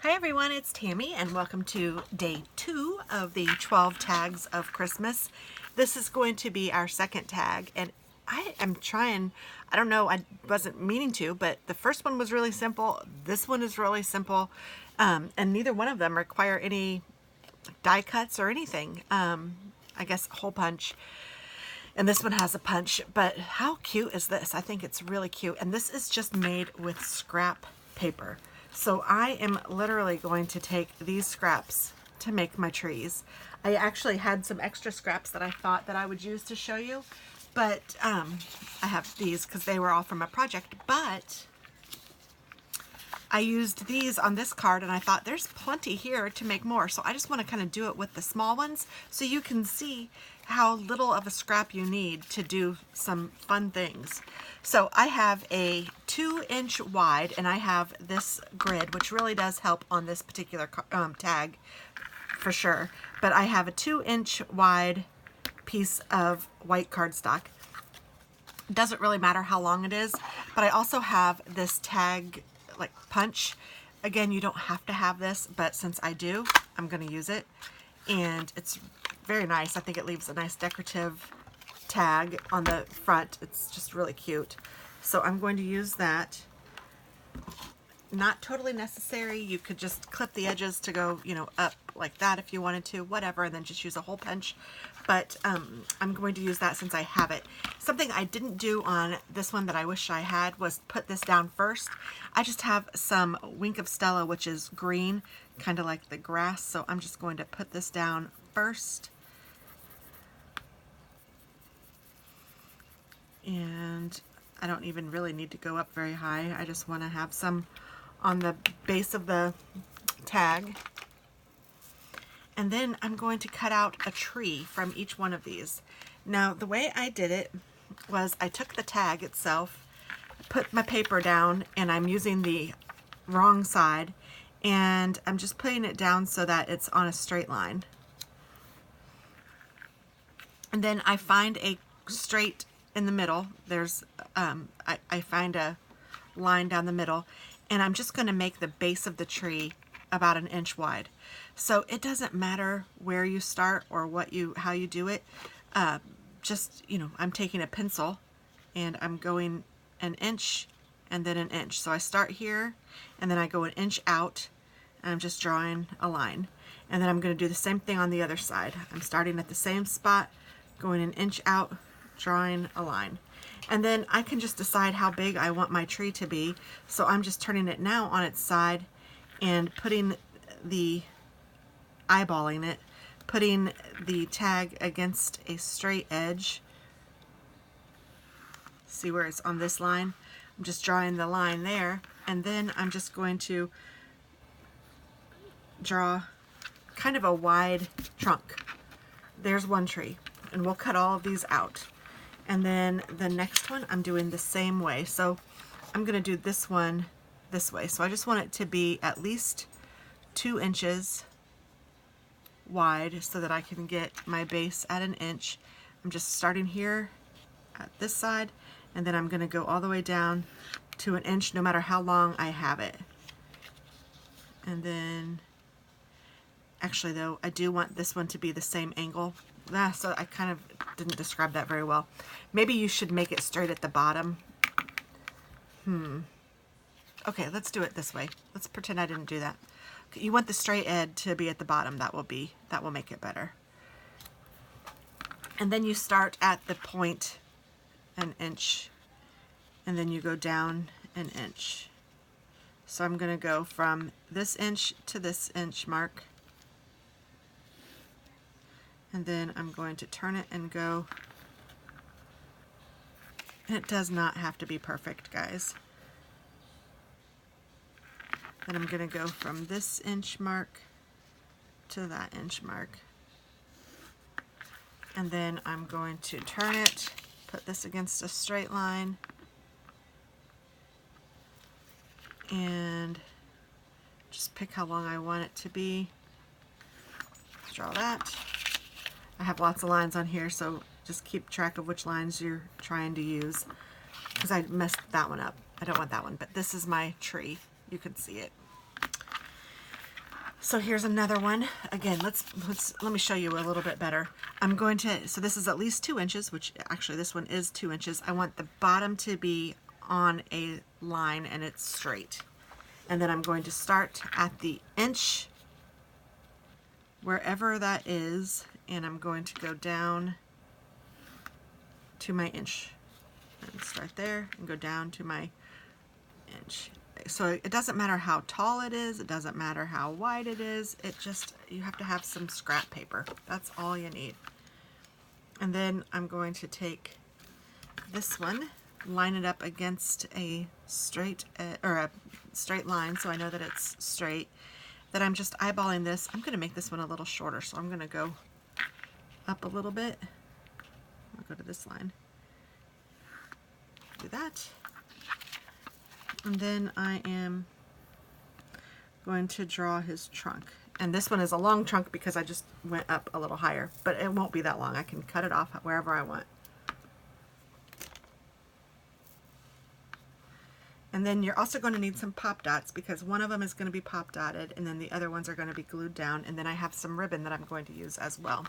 Hi everyone, it's Tammy and welcome to day 2 of the 12 tags of Christmas. This is going to be our second tag and I am trying, I don't know, I wasn't meaning to, but the first one was really simple. This one is really simple and neither one of them require any die cuts or anything. I guess hole punch. And this one has a punch, but how cute is this? I think it's really cute. And this is just made with scrap paper. So I am literally going to take these scraps to make my trees. I actually had some extra scraps that I thought that I would use to show you, but I have these because they were all from a project, but I used these on this card and I thought there's plenty here to make more. So I just want to kind of do it with the small ones so you can see how little of a scrap you need to do some fun things. So I have a 2-inch wide and I have this grid, which really does help on this particular tag for sure. But I have a 2-inch wide piece of white cardstock. Doesn't really matter how long it is, but I also have this tag like punch. Again, you don't have to have this, but since I do, I'm going to use it. And it's very nice. I think it leaves a nice decorative tag on the front. It's just really cute. So I'm going to use that. Not totally necessary. You could just clip the edges to go, you know, up like that if you wanted to, whatever, and then just use a hole punch. But I'm going to use that since I have it. Something I didn't do on this one that I wish I had was put this down first. I just have some Wink of Stella, which is green, kind of like the grass. So I'm just going to put this down first. And I don't even really need to go up very high. I just want to have some on the base of the tag. And then I'm going to cut out a tree from each one of these. Now, the way I did it was I took the tag itself, put my paper down, and I'm using the wrong side, and I'm just putting it down so that it's on a straight line. And then I find a straight in the middle. There's, I find a line down the middle, and I'm just going to make the base of the tree about 1 inch wide. So it doesn't matter where you start or how you do it. Just, you know, I'm taking a pencil and I'm going 1 inch and then 1 inch. So I start here and then I go 1 inch out and I'm just drawing a line. And then I'm going to do the same thing on the other side. I'm starting at the same spot, going 1 inch out, drawing a line. And then I can just decide how big I want my tree to be. So I'm just turning it now on its side and putting eyeballing it, putting the tag against a straight edge. See where it's on this line? I'm just drawing the line there, and then I'm just going to draw kind of a wide trunk. There's one tree, and we'll cut all of these out. And then the next one I'm doing the same way. So I'm going to do this one this way. So I just want it to be at least 2 inches wide so that I can get my base at 1 inch. I'm just starting here at this side, and then I'm going to go all the way down to 1 inch no matter how long I have it. And then actually though, I do want this one to be the same angle. So I kind of didn't describe that very well. Maybe you should make it straight at the bottom. Okay, let's do it this way. Let's pretend I didn't do that. You want the straight edge to be at the bottom. That will make it better. And then you start at the point 1 inch, and then you go down 1 inch. So I'm going to go from this inch to this inch mark, and then I'm going to turn it and go. And it does not have to be perfect, guys. Then I'm going to go from this inch mark to that inch mark. And then I'm going to turn it, put this against a straight line, and just pick how long I want it to be. Draw that. I have lots of lines on here, so just keep track of which lines you're trying to use, because I messed that one up. I don't want that one, but this is my tree. You can see it. So here's another one. Again, let me show you a little bit better. I'm going to, so this is at least 2 inches, which actually this one is 2 inches. I want the bottom to be on a line and it's straight. And then I'm going to start at the inch, wherever that is, and I'm going to go down to my inch. And start there and go down to my inch. So it doesn't matter how tall it is, it doesn't matter how wide it is, it just, you have to have some scrap paper. That's all you need. And then I'm going to take this one, line it up against a straight line so I know that it's straight. Then I'm just eyeballing this. I'm going to make this one a little shorter, so I'm going to go up a little bit. I'll go to this line. Do that. And then I am going to draw his trunk. And this one is a long trunk because I just went up a little higher, but it won't be that long. I can cut it off wherever I want. And then you're also going to need some pop dots because one of them is going to be pop dotted and then the other ones are going to be glued down. And then I have some ribbon that I'm going to use as well.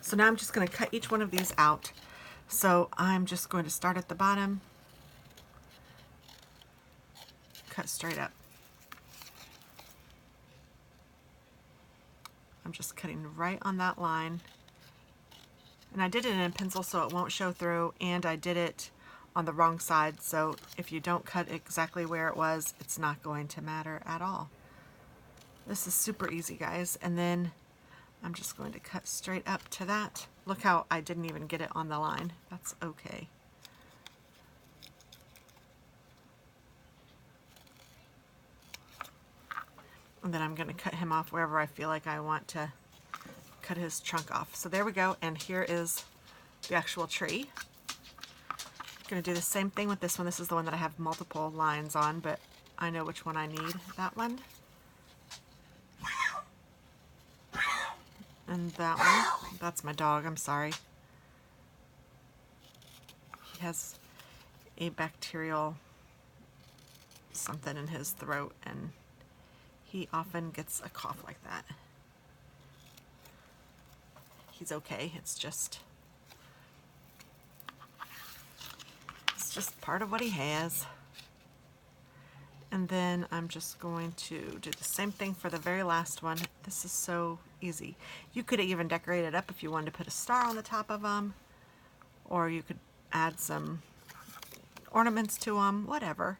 So now I'm just going to cut each one of these out. So I'm just going to start at the bottom, cut straight up. I'm just cutting right on that line. And I did it in pencil so it won't show through, and I did it on the wrong side, so if you don't cut exactly where it was, it's not going to matter at all. This is super easy, guys. And then I'm just going to cut straight up to that. Look how I didn't even get it on the line. That's okay. And then I'm going to cut him off wherever I feel like I want to cut his trunk off. So there we go, and here is the actual tree. I'm going to do the same thing with this one. This is the one that I have multiple lines on, but I know which one I need. That one. And that one. That's my dog, I'm sorry. He has a bacterial something in his throat, and he often gets a cough like that. He's okay, it's just part of what he has. And then I'm just going to do the same thing for the very last one. This is so easy. You could even decorate it up if you wanted to put a star on the top of them, or you could add some ornaments to them, whatever.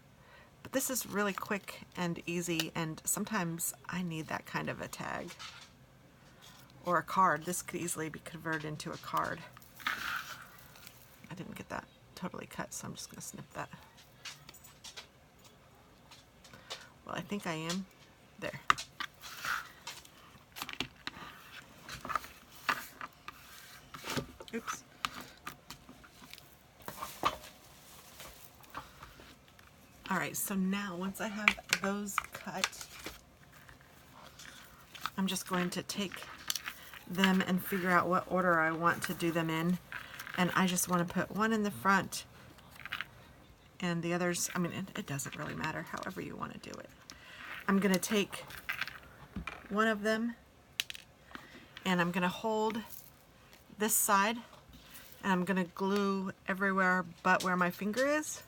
But this is really quick and easy, and sometimes I need that kind of a tag. Or a card. This could easily be converted into a card. I didn't get that totally cut, so I'm just going to snip that. Well, I think I am. There. Oops. Alright, so now once I have those cut, I'm just going to take them and figure out what order I want to do them in. And I just want to put one in the front and the others, I mean, it doesn't really matter, however you want to do it. I'm going to take one of them and I'm going to hold this side and I'm going to glue everywhere but where my finger is.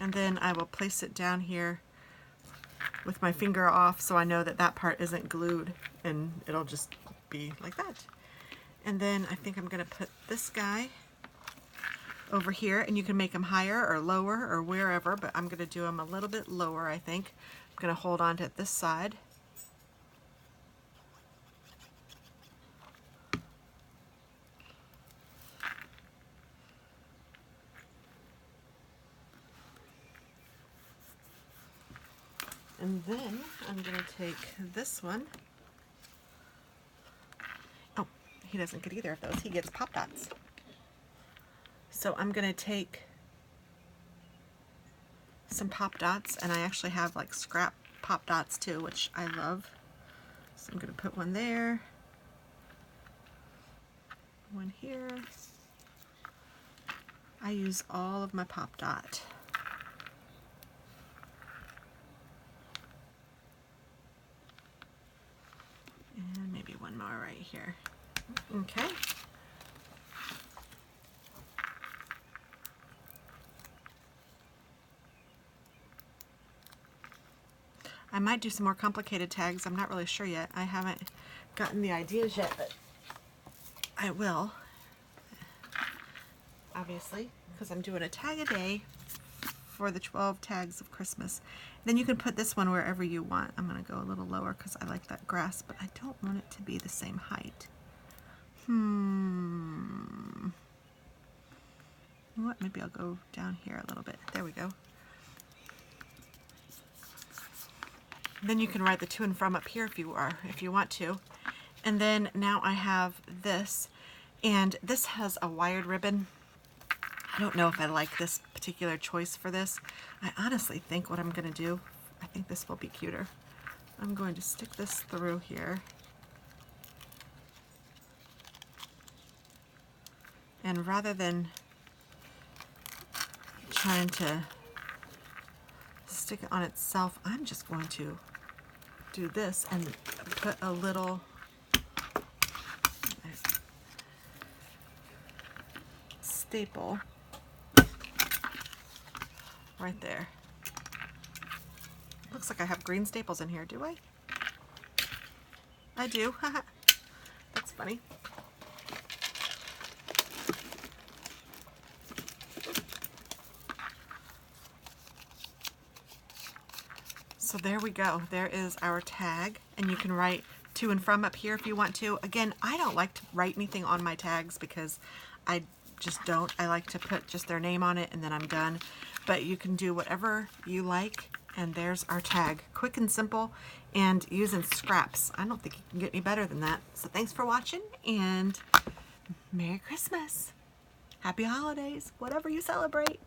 And then I will place it down here with my finger off so I know that that part isn't glued, and it'll just be like that. And then I think I'm going to put this guy over here, and you can make them higher or lower or wherever, but I'm going to do them a little bit lower, I think. I'm going to hold on to this side. And then I'm going to take this one. Oh, he doesn't get either of those. He gets pop dots. So I'm going to take some pop dots, and I actually have like scrap pop dots too, which I love. So I'm going to put one there, one here. I use all of my pop dot. more right here. Okay. I might do some more complicated tags. I'm not really sure yet. I haven't gotten the ideas yet, but I will. Obviously, because I'm doing a tag a day for the 12 tags of Christmas. Then you can put this one wherever you want. I'm going to go a little lower because I like that grass, but I don't want it to be the same height. You know what? Maybe I'll go down here a little bit. There we go. Then you can write the to and from up here if you want to. And then now I have this, and this has a wired ribbon. I don't know if I like this particular choice for this. I honestly think what I'm going to do, I think this will be cuter. I'm going to stick this through here. And rather than trying to stick it on itself, I'm just going to do this and put a little staple right there. Looks like I have green staples in here, do I? I do. That's funny. So there we go. There is our tag, and you can write to and from up here if you want to. Again, I don't like to write anything on my tags because I just don't. I like to put just their name on it and then I'm done. But you can do whatever you like, and there's our tag. Quick and simple, and using scraps. I don't think you can get any better than that. So thanks for watching, and Merry Christmas. Happy holidays, whatever you celebrate.